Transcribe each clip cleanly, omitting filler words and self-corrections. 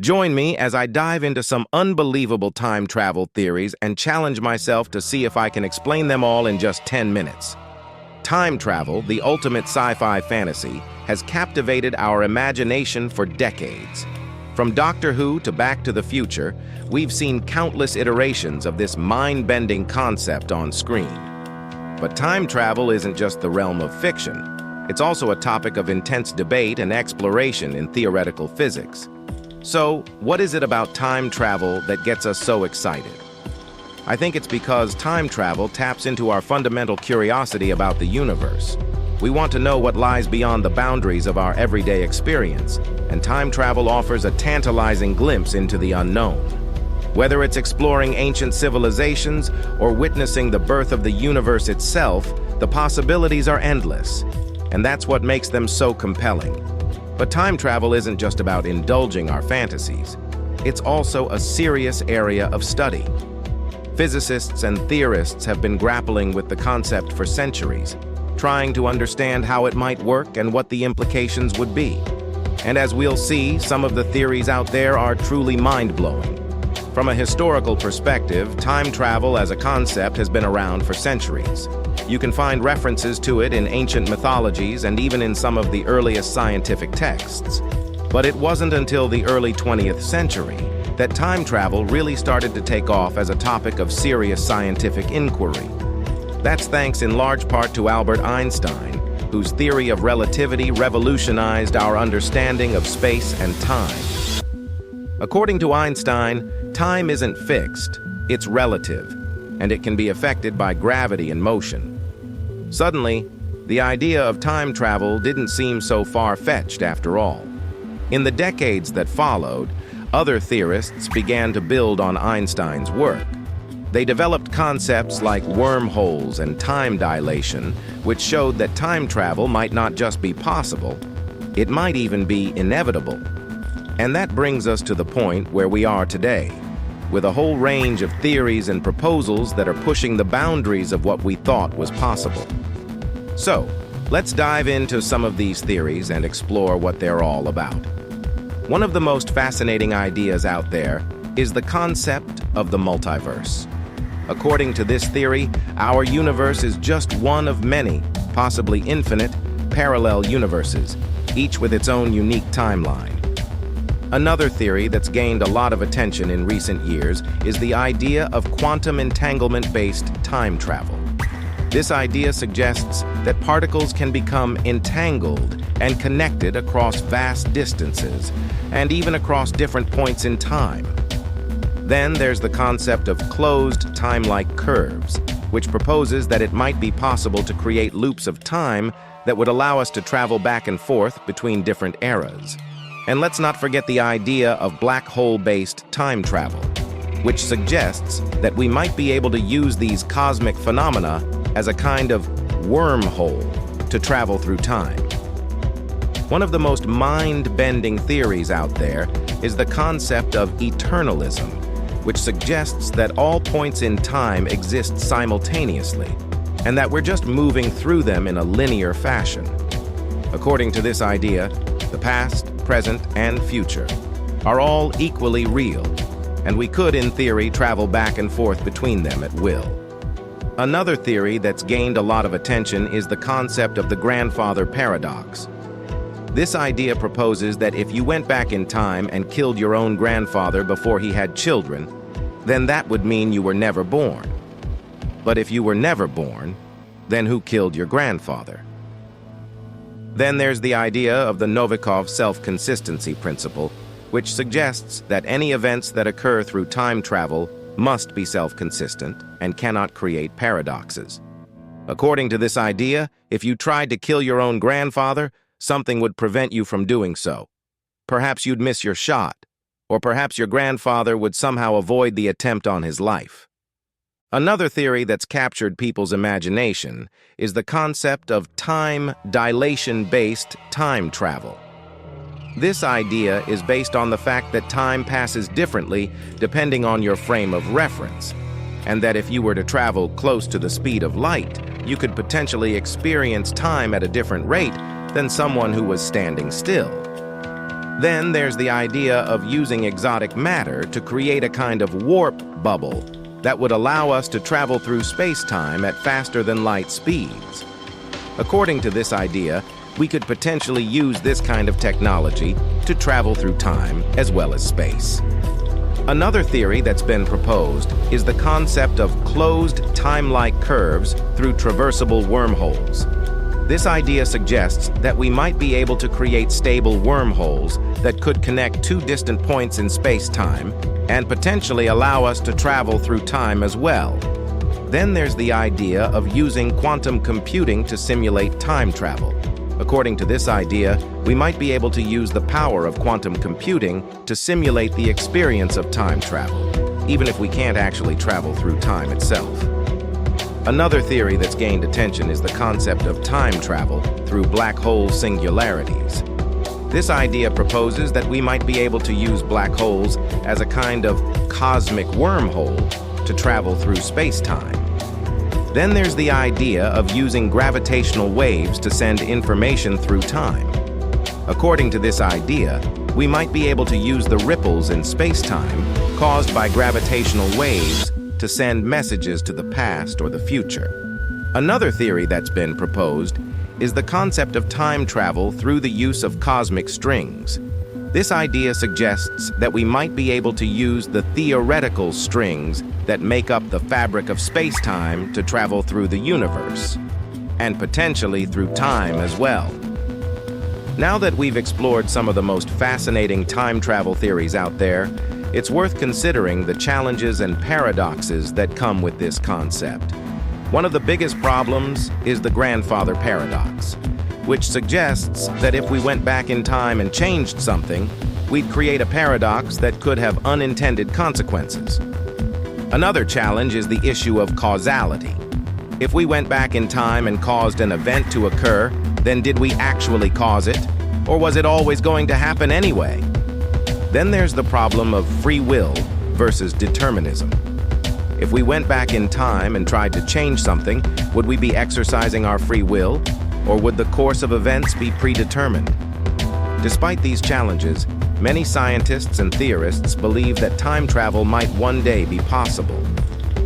Join me as I dive into some unbelievable time travel theories and challenge myself to see if I can explain them all in just 10 minutes. Time travel, the ultimate sci-fi fantasy, has captivated our imagination for decades. From Doctor Who to Back to the Future, we've seen countless iterations of this mind-bending concept on screen. But time travel isn't just the realm of fiction. It's also a topic of intense debate and exploration in theoretical physics. So, what is it about time travel that gets us so excited? I think it's because time travel taps into our fundamental curiosity about the universe. We want to know what lies beyond the boundaries of our everyday experience, and time travel offers a tantalizing glimpse into the unknown. Whether it's exploring ancient civilizations or witnessing the birth of the universe itself, the possibilities are endless, and that's what makes them so compelling. But time travel isn't just about indulging our fantasies. It's also a serious area of study. Physicists and theorists have been grappling with the concept for centuries, trying to understand how it might work and what the implications would be. And as we'll see, some of the theories out there are truly mind-blowing. From a historical perspective, time travel as a concept has been around for centuries. You can find references to it in ancient mythologies and even in some of the earliest scientific texts. But it wasn't until the early 20th century that time travel really started to take off as a topic of serious scientific inquiry. That's thanks in large part to Albert Einstein, whose theory of relativity revolutionized our understanding of space and time. According to Einstein, time isn't fixed, it's relative, and it can be affected by gravity and motion. Suddenly, the idea of time travel didn't seem so far-fetched after all. In the decades that followed, other theorists began to build on Einstein's work. They developed concepts like wormholes and time dilation, which showed that time travel might not just be possible, it might even be inevitable. And that brings us to the point where we are today, with a whole range of theories and proposals that are pushing the boundaries of what we thought was possible. So, let's dive into some of these theories and explore what they're all about. One of the most fascinating ideas out there is the concept of the multiverse. According to this theory, our universe is just one of many, possibly infinite, parallel universes, each with its own unique timeline. Another theory that's gained a lot of attention in recent years is the idea of quantum entanglement-based time travel. This idea suggests that particles can become entangled and connected across vast distances, and even across different points in time. Then there's the concept of closed time-like curves, which proposes that it might be possible to create loops of time that would allow us to travel back and forth between different eras. And let's not forget the idea of black hole-based time travel, which suggests that we might be able to use these cosmic phenomena as a kind of wormhole to travel through time. One of the most mind-bending theories out there is the concept of eternalism, which suggests that all points in time exist simultaneously, and that we're just moving through them in a linear fashion. According to this idea, the past, present, and future are all equally real, and we could, in theory, travel back and forth between them at will. Another theory that's gained a lot of attention is the concept of the grandfather paradox. This idea proposes that if you went back in time and killed your own grandfather before he had children, then that would mean you were never born. But if you were never born, then who killed your grandfather? Then there's the idea of the Novikov self-consistency principle, which suggests that any events that occur through time travel must be self-consistent and cannot create paradoxes. According to this idea, if you tried to kill your own grandfather, something would prevent you from doing so. Perhaps you'd miss your shot, or perhaps your grandfather would somehow avoid the attempt on his life. Another theory that's captured people's imagination is the concept of time dilation-based time travel. This idea is based on the fact that time passes differently depending on your frame of reference, and that if you were to travel close to the speed of light, you could potentially experience time at a different rate than someone who was standing still. Then there's the idea of using exotic matter to create a kind of warp bubble that would allow us to travel through space-time at faster-than-light speeds. According to this idea, we could potentially use this kind of technology to travel through time as well as space. Another theory that's been proposed is the concept of closed time-like curves through traversable wormholes. This idea suggests that we might be able to create stable wormholes that could connect two distant points in space-time and potentially allow us to travel through time as well. Then there's the idea of using quantum computing to simulate time travel. According to this idea, we might be able to use the power of quantum computing to simulate the experience of time travel, even if we can't actually travel through time itself. Another theory that's gained attention is the concept of time travel through black hole singularities. This idea proposes that we might be able to use black holes as a kind of cosmic wormhole to travel through space-time. Then there's the idea of using gravitational waves to send information through time. According to this idea, we might be able to use the ripples in space-time caused by gravitational waves to send messages to the past or the future. Another theory that's been proposed is the concept of time travel through the use of cosmic strings. This idea suggests that we might be able to use the theoretical strings that make up the fabric of space-time to travel through the universe, and potentially through time as well. Now that we've explored some of the most fascinating time travel theories out there, it's worth considering the challenges and paradoxes that come with this concept. One of the biggest problems is the grandfather paradox, which suggests that if we went back in time and changed something, we'd create a paradox that could have unintended consequences. Another challenge is the issue of causality. If we went back in time and caused an event to occur, then did we actually cause it? Or was it always going to happen anyway? Then there's the problem of free will versus determinism. If we went back in time and tried to change something, would we be exercising our free will, or would the course of events be predetermined? Despite these challenges, many scientists and theorists believe that time travel might one day be possible.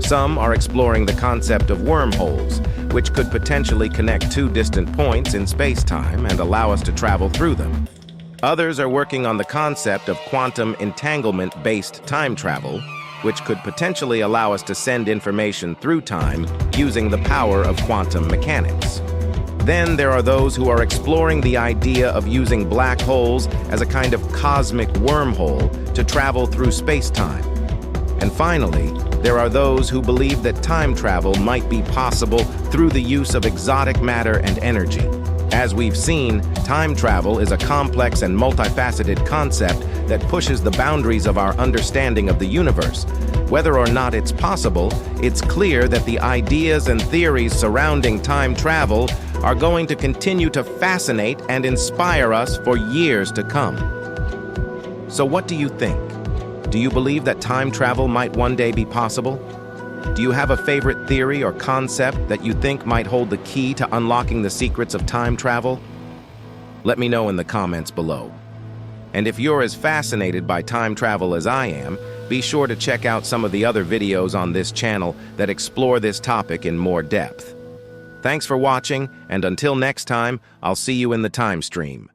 Some are exploring the concept of wormholes, which could potentially connect two distant points in space-time and allow us to travel through them. Others are working on the concept of quantum entanglement-based time travel, which could potentially allow us to send information through time using the power of quantum mechanics. Then there are those who are exploring the idea of using black holes as a kind of cosmic wormhole to travel through space-time. And finally, there are those who believe that time travel might be possible through the use of exotic matter and energy. As we've seen, time travel is a complex and multifaceted concept that pushes the boundaries of our understanding of the universe. Whether or not it's possible, it's clear that the ideas and theories surrounding time travel are going to continue to fascinate and inspire us for years to come. So what do you think? Do you believe that time travel might one day be possible? Do you have a favorite theory or concept that you think might hold the key to unlocking the secrets of time travel? Let me know in the comments below. And if you're as fascinated by time travel as I am, be sure to check out some of the other videos on this channel that explore this topic in more depth. Thanks for watching, and until next time, I'll see you in the time stream.